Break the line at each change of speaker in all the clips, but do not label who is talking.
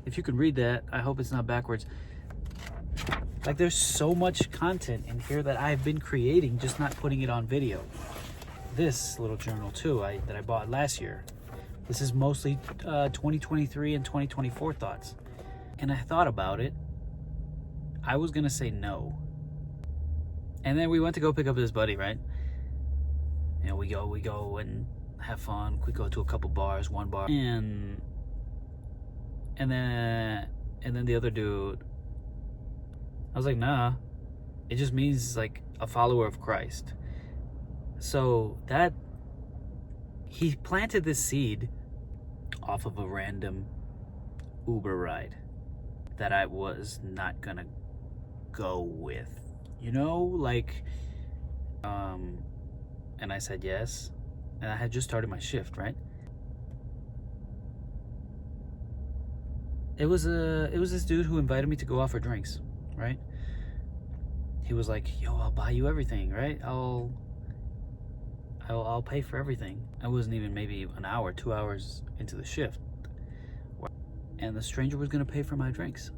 If you could read that, I hope it's not backwards. Like, there's so much content in here that I've been creating, just not putting it on video. This little journal too, that I bought last year. This is mostly 2023 and 2024 thoughts. And I thought about it. I was gonna say no. And then we went to go pick up this buddy, right? You know, we go and have fun. We go to a couple bars, one bar, and then the other dude. I was like, nah. It just means like a follower of Christ. So that he planted this seed off of a random Uber ride that I was not gonna go with, you know, like, and I said yes, and I had just started my shift, right? It was this dude who invited me to go out for drinks, right? He was like, yo, I'll buy you everything, right? I'll pay for everything. I wasn't even maybe an hour, 2 hours into the shift, and the stranger was gonna pay for my drinks.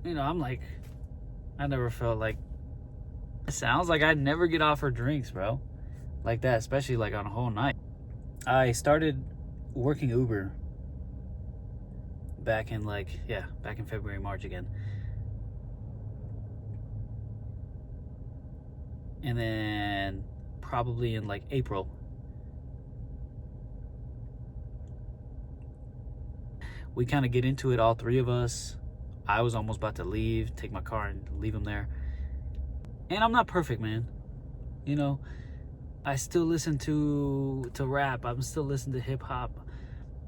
You know, I'm like, I never felt like, it sounds like I'd never get offered drinks, bro, like that, especially like on a whole night. I started working Uber back in February, March again. And then probably in like April, we kind of get into it, all three of us. I was almost about to leave, take my car and leave him there. And I'm not perfect, man. You know, I still listen to rap. I'm still listening to hip hop.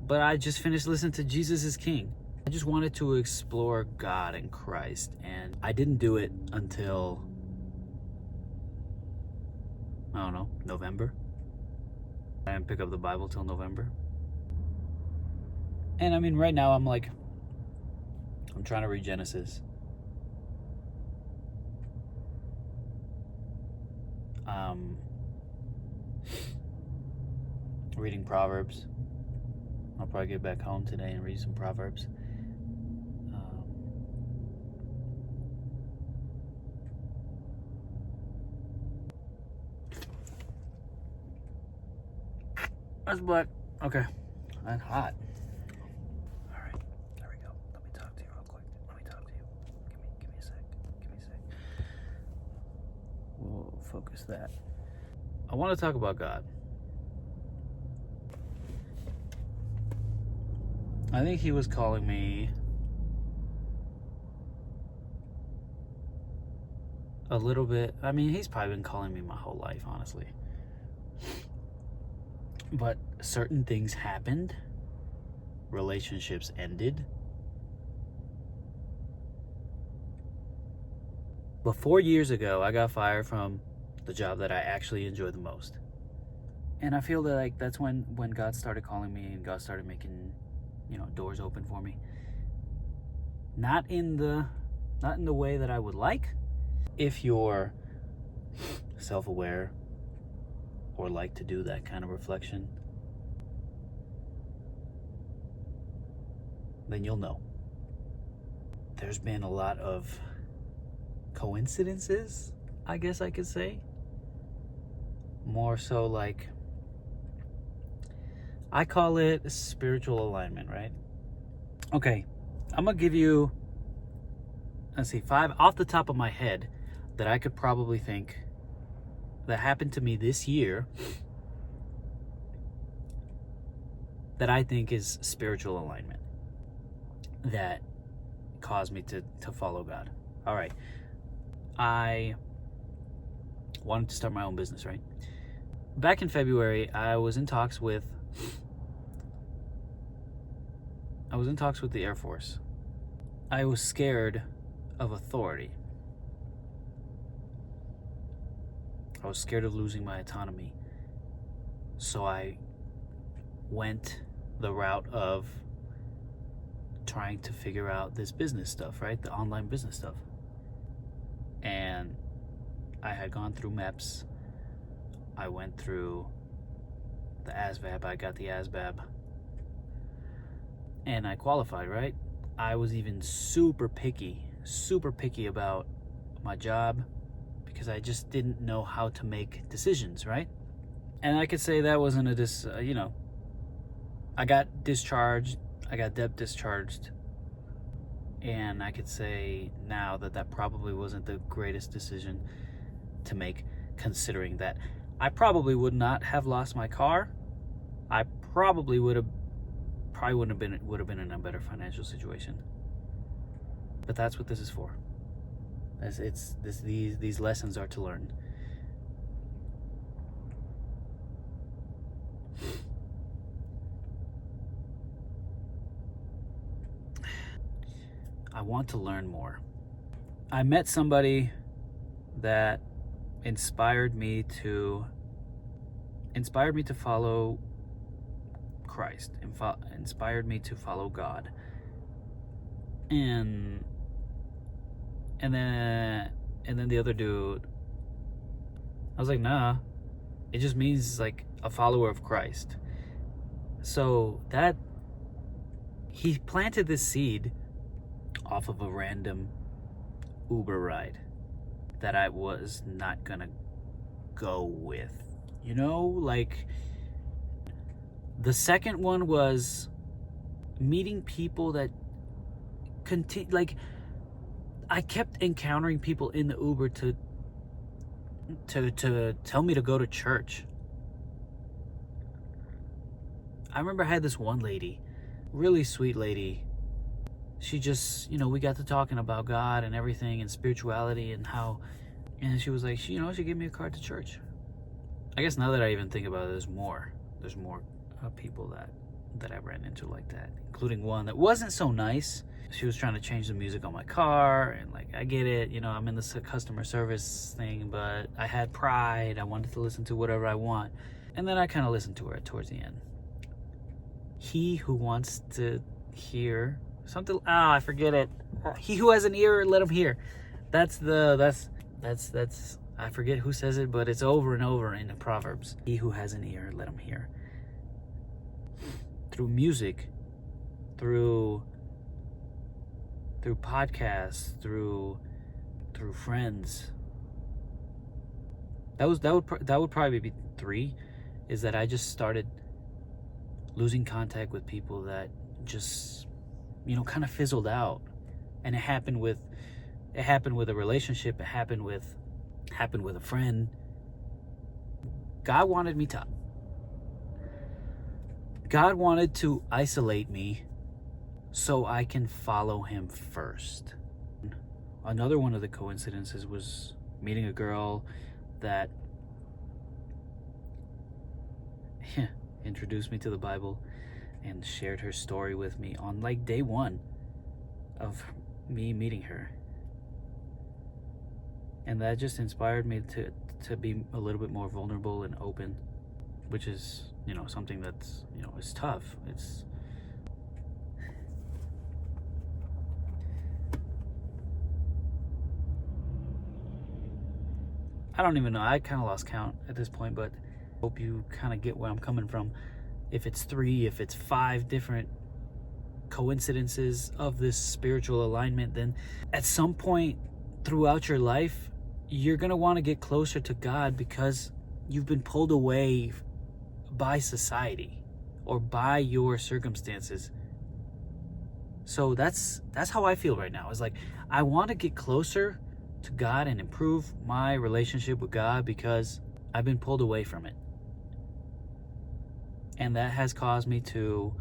But I just finished listening to Jesus is King. I just wanted to explore God and Christ. And I didn't do it until, I don't know, November. I didn't pick up the Bible till November. And I mean, right now I'm trying to read Genesis. Reading Proverbs. I'll probably get back home today and read some Proverbs. That's black. Okay. And hot. All right. There we go. Let me talk to you real quick. Let me talk to you. Give me a sec. Give me a sec. We'll focus that. I want to talk about God. I think he was calling me a little bit. I mean, he's probably been calling me my whole life, honestly. But certain things happened. Relationships ended. But 4 years ago, I got fired from the job that I actually enjoy the most. And I feel that like that's when God started calling me and God started making, you know, doors open for me. Not in the way that I would like. If you're self-aware or like to do that kind of reflection, then you'll know. There's been a lot of coincidences, I guess I could say. More so like, I call it spiritual alignment, right? Okay, I'm gonna give you, let's see, 5 off the top of my head that I could probably think that happened to me this year that I think is spiritual alignment that caused me to follow God. All right. I wanted to start my own business, right? Back in February, I was in talks with the Air Force. I was scared of authority. I was scared of losing my autonomy. So I went the route of trying to figure out this business stuff, right? The online business stuff. And I had gone through MEPS. I went through the ASVAB. I got the ASVAB. and I qualified, right? I was even super picky about my job because I just didn't know how to make decisions, right? And I could say that wasn't I got discharged, I got debt discharged, and I could say now that probably wasn't the greatest decision to make, considering that I probably would not have lost my car. I probably would have been in a better financial situation. But that's what this is for. These lessons are to learn. I want to learn more. I met somebody that inspired me to follow Christ, inspired me to follow God. And then the other dude, I was like, nah, it just means like a follower of Christ. So that he planted this seed off of a random Uber ride that I was not gonna go with. Like the second one was meeting people that like I kept encountering people in the Uber to tell me to go to church. I remember I had this one lady, really sweet lady. She just, we got to talking about God and everything and spirituality and she was like, she gave me a card to church. I guess now that I even think about it, there's more people that I ran into like that, including one that wasn't so nice. She was trying to change the music on my car, and like, I get it, I'm in this customer service thing, but I had pride. I wanted to listen to whatever I want. And then I kind of listened to her towards the end. He who wants to hear something, I forget it. He who has an ear, let him hear. That's I forget who says it, but it's over and over in the Proverbs. He who has an ear, let him hear. Through music, through podcasts, through friends. That would probably be 3, is that I just started losing contact with people that just kind of fizzled out. And it happened with a relationship, it happened with a friend. God wanted to isolate me so I can follow him first. Another one of the coincidences was meeting a girl that introduced me to the Bible and shared her story with me on like day 1 of me meeting her. And that just inspired me to be a little bit more vulnerable and open, which is, something that's, is tough. I don't even know. I kind of lost count at this point, but I hope you kind of get where I'm coming from. If it's 3, if it's 5 different coincidences of this spiritual alignment, then at some point throughout your life, you're going to want to get closer to God because you've been pulled away by society or by your circumstances. So that's how I feel right now. It's like, I want to get closer to God and improve my relationship with God because I've been pulled away from it. And that has caused me to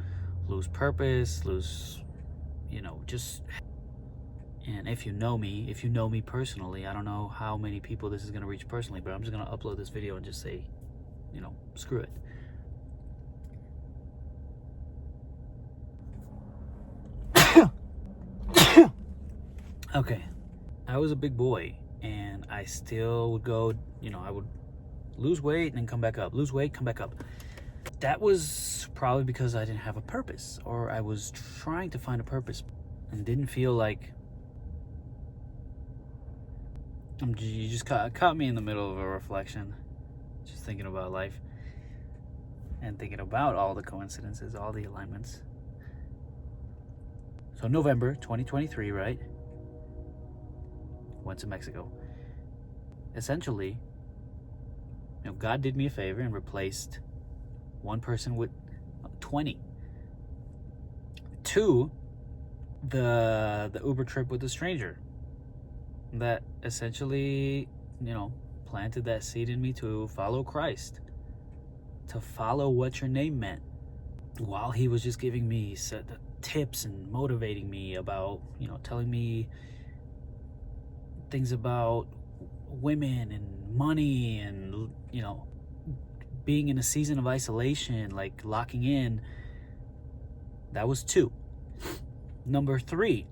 lose purpose, and if you know me personally, I don't know how many people this is going to reach personally, but I'm just going to upload this video and just say, screw it. Okay. I was a big boy and I still would go, I would lose weight and then come back up, lose weight, come back up. That was probably because I didn't have a purpose, or I was trying to find a purpose and didn't feel like, you just caught me in the middle of a reflection, just thinking about life and thinking about all the coincidences, all the alignments. So November 2023, right? Went to Mexico. Essentially, God did me a favor and replaced one person with 20. Two, the Uber trip with a stranger that essentially, planted that seed in me to follow Christ, to follow what your name meant, while he was just giving me tips and motivating me about, telling me things about women and money and, being in a season of isolation, like locking in. That was 2. Number 3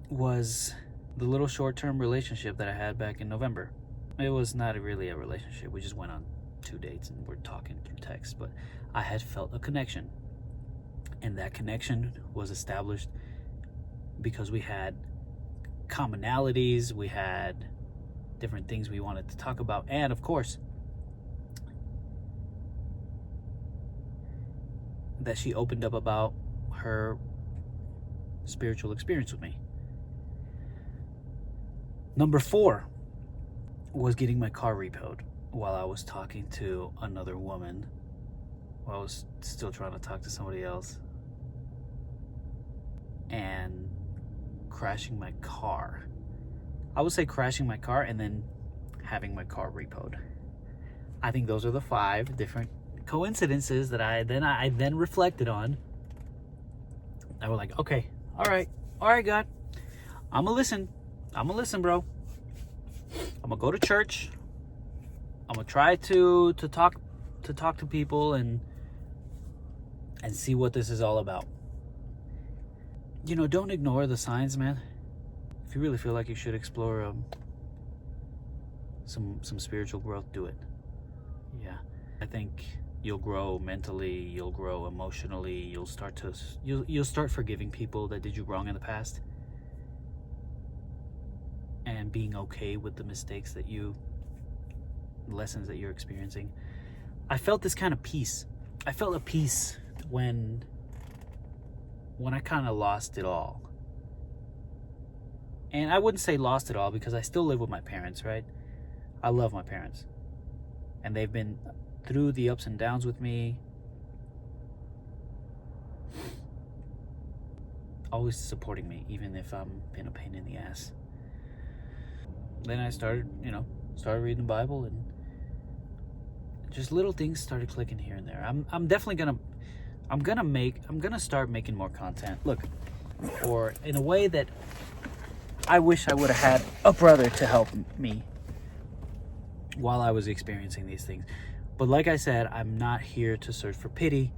was the little short-term relationship that I had back in November. It was not really a relationship. We just went on 2 dates and we're talking through text, but I had felt a connection. And that connection was established because we had commonalities, we had different things we wanted to talk about, and of course, that she opened up about her spiritual experience with me. Number 4 was getting my car repoed while I was talking to another woman, while I was still trying to talk to somebody else, and crashing my car. I would say crashing my car and then having my car repoed. I think those are the 5 different coincidences that I then reflected on. I was like, okay, all right, God, I'm gonna listen, bro. I'm gonna go to church. I'm gonna try to talk to people and see what this is all about. Don't ignore the signs, man. If you really feel like you should explore some spiritual growth, do it. Yeah, I think you'll grow mentally, you'll grow emotionally, you'll start forgiving people that did you wrong in the past, and being okay with the mistakes lessons that you're experiencing. I felt this kind of peace. I felt a peace when I kind of lost it all. And I wouldn't say lost it all, because I still live with my parents, right? I love my parents. And they've been through the ups and downs with me. Always supporting me, even if I'm in a pain in the ass. Then I started reading the Bible, and just little things started clicking here and there. I'm definitely gonna start making more content. Look, or in a way that I wish I would have had a brother to help me while I was experiencing these things. But like I said, I'm not here to search for pity.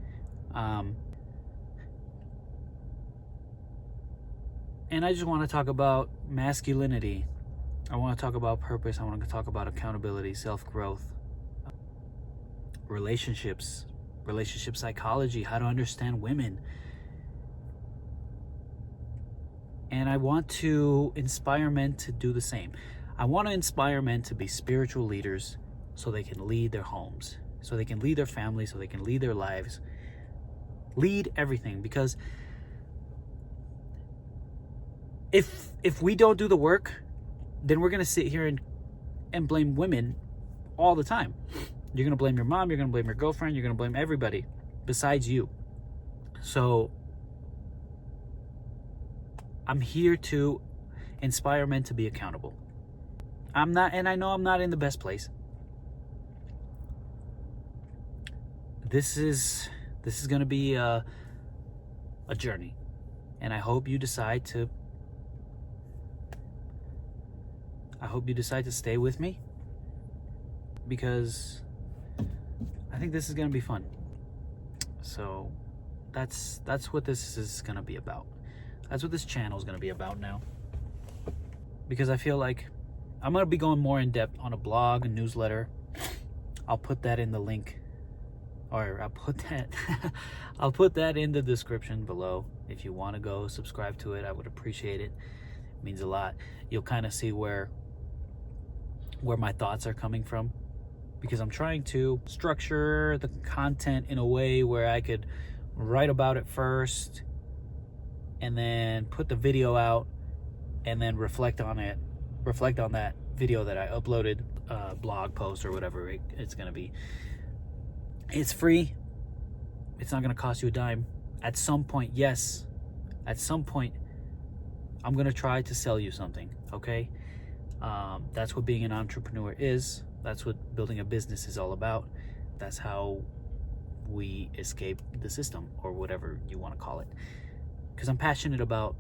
And I just want to talk about masculinity. I want to talk about purpose. I want to talk about accountability, self-growth, relationships, relationship psychology, how to understand women. And I want to inspire men to do the same. I want to inspire men to be spiritual leaders so they can lead their homes, so they can lead their families, so they can lead their lives, lead everything. Because if we don't do the work, then we're going to sit here and blame women all the time. You're going to blame your mom, you're going to blame your girlfriend, you're going to blame everybody besides you. So I'm here to inspire men to be accountable. I know I'm not in the best place. This is going to be a journey, and I hope you decide to stay with me, because I think this is going to be fun. So that's what this is going to be about. That's what this channel is going to be about now, because I feel like I'm going to be going more in depth on a blog, a newsletter. I'll put that in the link, or I'll put that in the description below. If you want to go subscribe to it, I would appreciate it. It means a lot. You'll kind of see where my thoughts are coming from, because I'm trying to structure the content in a way where I could write about it first and then put the video out, and then reflect on that video that I uploaded, blog post or whatever it's gonna be. It's free. It's not gonna cost you a dime. At some point, yes, at some point, I'm gonna try to sell you something, okay? That's what being an entrepreneur is. That's what building a business is all about. That's how we escape the system, or whatever you want to call it. Because I'm passionate about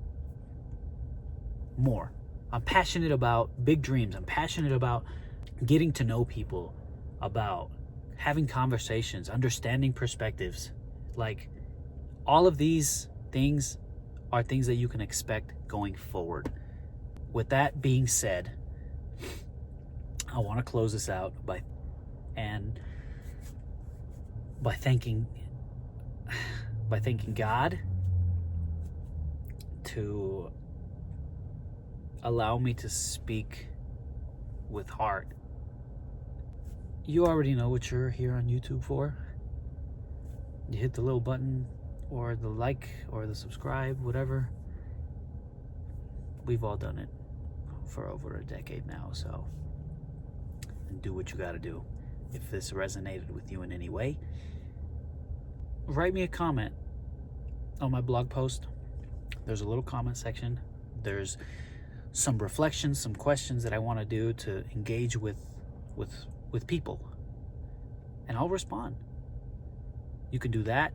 more. I'm passionate about big dreams. I'm passionate about getting to know people, about having conversations, understanding perspectives. Like, all of these things are things that you can expect going forward. With that being said, I want to close this out by thanking God to allow me to speak with heart. You already know what you're here on YouTube for. You hit the little button, or the like, or the subscribe, whatever. We've all done it for over a decade now, so do what you gotta do. If this resonated with you in any way, write me a comment on my blog post. There's a little comment section. There's some reflections, some questions that I want to do to engage with people, and I'll respond. You can do that.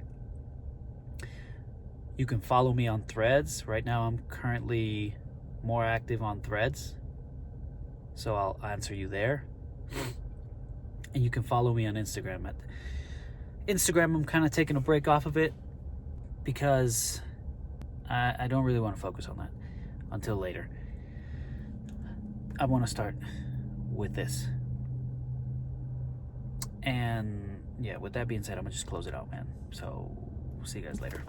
You can follow me on Threads. Right now I'm currently more active on Threads, so I'll answer you there. And you can follow me on Instagram. At Instagram, I'm kind of taking a break off of it because I don't really want to focus on that until later. I want to start with this. And yeah, with that being said, I'm gonna just close it out, man. So see you guys later.